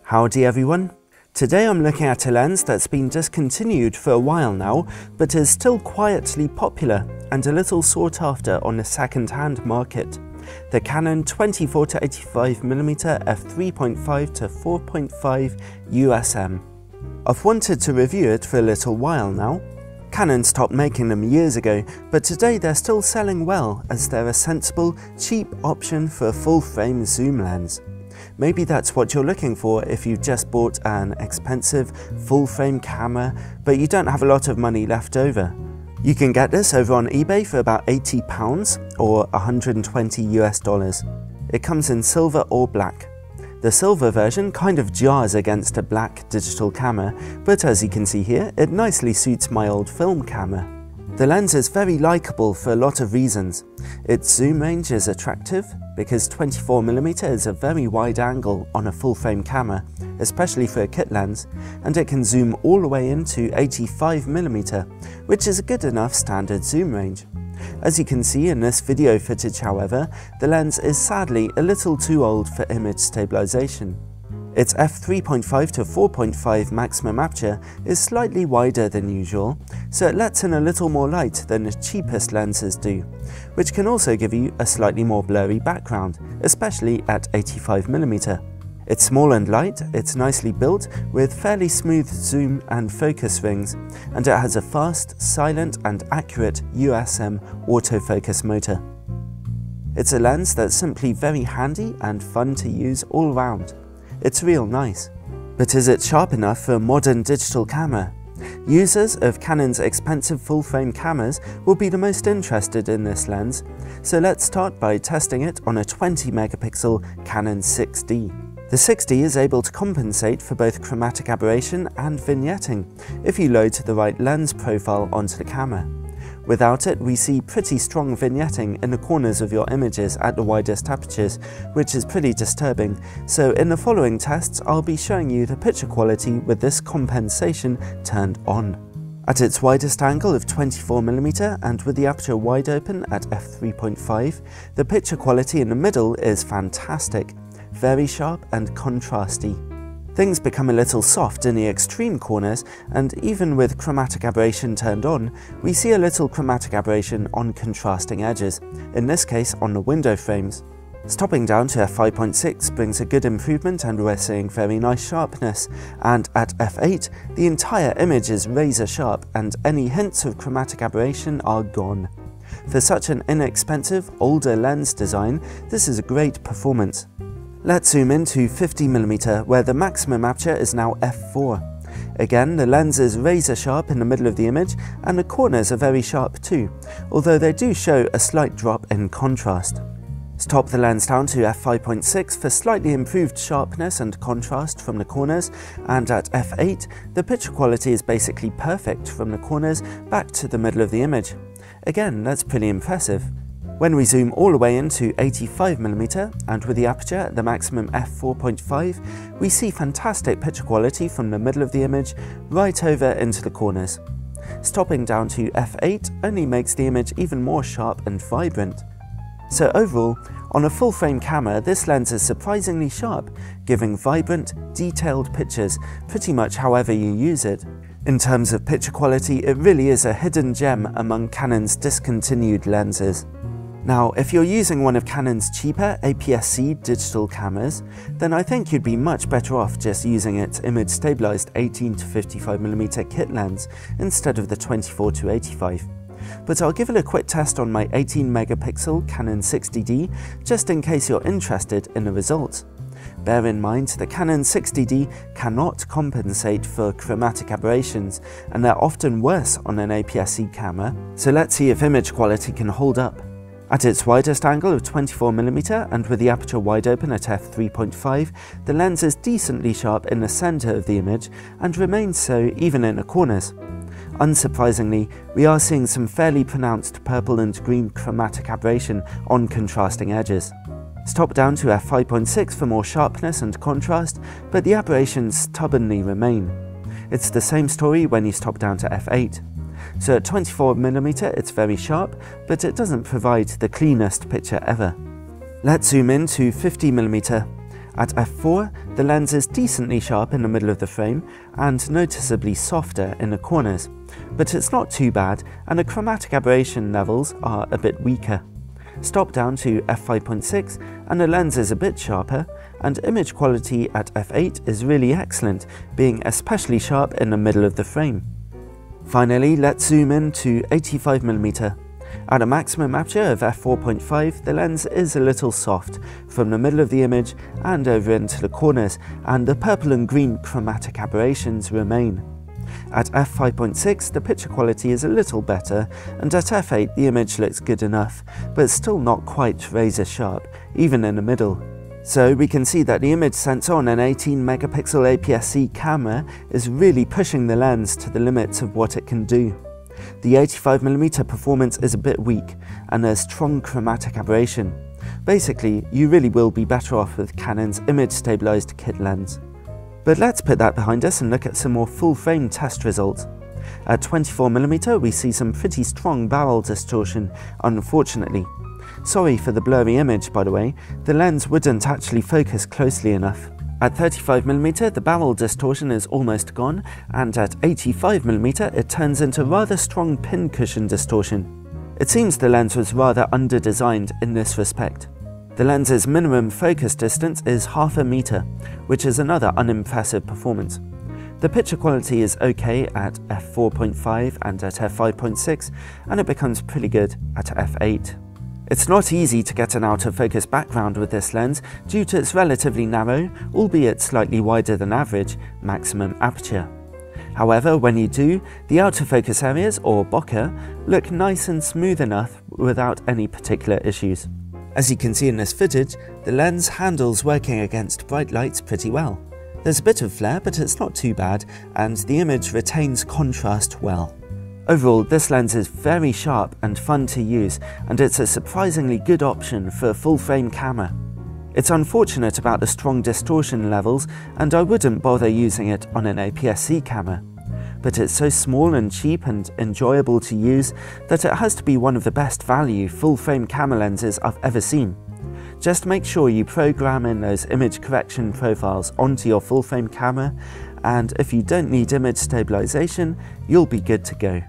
Howdy everyone. Today I'm looking at a lens that's been discontinued for a while now, but is still quietly popular and a little sought after on the second-hand market. The Canon 24-85mm f3.5 to 4.5 USM. I've wanted to review it for a little while now. Canon stopped making them years ago, but today they're still selling well as they're a sensible, cheap option for a full-frame zoom lens. Maybe that's what you're looking for if you've just bought an expensive full-frame camera, but you don't have a lot of money left over. You can get this over on eBay for about £80 or $120 US. It comes in silver or black. The silver version kind of jars against a black digital camera, but as you can see here, it nicely suits my old film camera. The lens is very likeable for a lot of reasons. Its zoom range is attractive because 24mm is a very wide angle on a full-frame camera, especially for a kit lens, and it can zoom all the way into 85mm, which is a good enough standard zoom range. As you can see in this video footage, however, the lens is sadly a little too old for image stabilization. Its f3.5 to 4.5 maximum aperture is slightly wider than usual, so it lets in a little more light than the cheapest lenses do, which can also give you a slightly more blurry background, especially at 85mm. It's small and light, it's nicely built with fairly smooth zoom and focus rings, and it has a fast, silent and accurate USM autofocus motor. It's a lens that's simply very handy and fun to use all round. It's real nice. But is it sharp enough for a modern digital camera? Users of Canon's expensive full-frame cameras will be the most interested in this lens, so let's start by testing it on a 20-megapixel Canon 6D. The 6D is able to compensate for both chromatic aberration and vignetting if you load the right lens profile onto the camera. Without it, we see pretty strong vignetting in the corners of your images at the widest apertures, which is pretty disturbing, so in the following tests I'll be showing you the picture quality with this compensation turned on. At its widest angle of 24mm and with the aperture wide open at f3.5, the picture quality in the middle is fantastic, very sharp and contrasty. Things become a little soft in the extreme corners, and even with chromatic aberration turned on, we see a little chromatic aberration on contrasting edges, in this case on the window frames. Stopping down to f5.6 brings a good improvement and we're seeing very nice sharpness, and at f8 the entire image is razor sharp and any hints of chromatic aberration are gone. For such an inexpensive, older lens design, this is a great performance. Let's zoom into 50mm where the maximum aperture is now f4. Again, the lens is razor sharp in the middle of the image and the corners are very sharp too, although they do show a slight drop in contrast. Stop the lens down to f5.6 for slightly improved sharpness and contrast from the corners, and at f8 the picture quality is basically perfect from the corners back to the middle of the image. Again, that's pretty impressive. When we zoom all the way into 85mm and with the aperture at the maximum f4.5, we see fantastic picture quality from the middle of the image right over into the corners. Stopping down to f8 only makes the image even more sharp and vibrant. So overall, on a full-frame camera, this lens is surprisingly sharp, giving vibrant, detailed pictures pretty much however you use it. In terms of picture quality, it really is a hidden gem among Canon's discontinued lenses. Now, if you're using one of Canon's cheaper APS-C digital cameras, then I think you'd be much better off just using its image-stabilized 18-55mm kit lens instead of the 24-85. But I'll give it a quick test on my 18-megapixel Canon 60D just in case you're interested in the results. Bear in mind the Canon 60D cannot compensate for chromatic aberrations, and they're often worse on an APS-C camera, so let's see if image quality can hold up. At its widest angle of 24mm and with the aperture wide open at f3.5, the lens is decently sharp in the centre of the image and remains so even in the corners. Unsurprisingly, we are seeing some fairly pronounced purple and green chromatic aberration on contrasting edges. Stop down to f5.6 for more sharpness and contrast, but the aberrations stubbornly remain. It's the same story when you stop down to f8. So at 24mm it's very sharp, but it doesn't provide the cleanest picture ever. Let's zoom in to 50mm. At f4, the lens is decently sharp in the middle of the frame and noticeably softer in the corners, but it's not too bad and the chromatic aberration levels are a bit weaker. Stop down to f5.6 and the lens is a bit sharper, and image quality at f8 is really excellent, being especially sharp in the middle of the frame. Finally, let's zoom in to 85mm. At a maximum aperture of f4.5, the lens is a little soft from the middle of the image and over into the corners, and the purple and green chromatic aberrations remain. At f5.6, the picture quality is a little better, and at f8 the image looks good enough, but still not quite razor sharp, even in the middle. So we can see that the image sensor on an 18 megapixel APS-C camera is really pushing the lens to the limits of what it can do. The 85mm performance is a bit weak, and there's strong chromatic aberration. Basically, you really will be better off with Canon's image stabilized kit lens. But let's put that behind us and look at some more full-frame test results. At 24mm, we see some pretty strong barrel distortion, unfortunately. Sorry for the blurry image, by the way, the lens wouldn't actually focus closely enough. At 35mm, the barrel distortion is almost gone, and at 85mm, it turns into rather strong pincushion distortion. It seems the lens was rather under-designed in this respect. The lens's minimum focus distance is ½ meter, which is another unimpressive performance. The picture quality is okay at f4.5 and at f5.6, and it becomes pretty good at f8. It's not easy to get an out-of-focus background with this lens due to its relatively narrow, albeit slightly wider than average, maximum aperture. However, when you do, the out-of-focus areas, or bokeh, look nice and smooth enough without any particular issues. As you can see in this footage, the lens handles working against bright lights pretty well. There's a bit of flare, but it's not too bad, and the image retains contrast well. Overall, this lens is very sharp and fun to use, and it's a surprisingly good option for a full-frame camera. It's unfortunate about the strong distortion levels, and I wouldn't bother using it on an APS-C camera. But it's so small and cheap and enjoyable to use that it has to be one of the best value full-frame camera lenses I've ever seen. Just make sure you program in those image correction profiles onto your full-frame camera, and if you don't need image stabilization, you'll be good to go.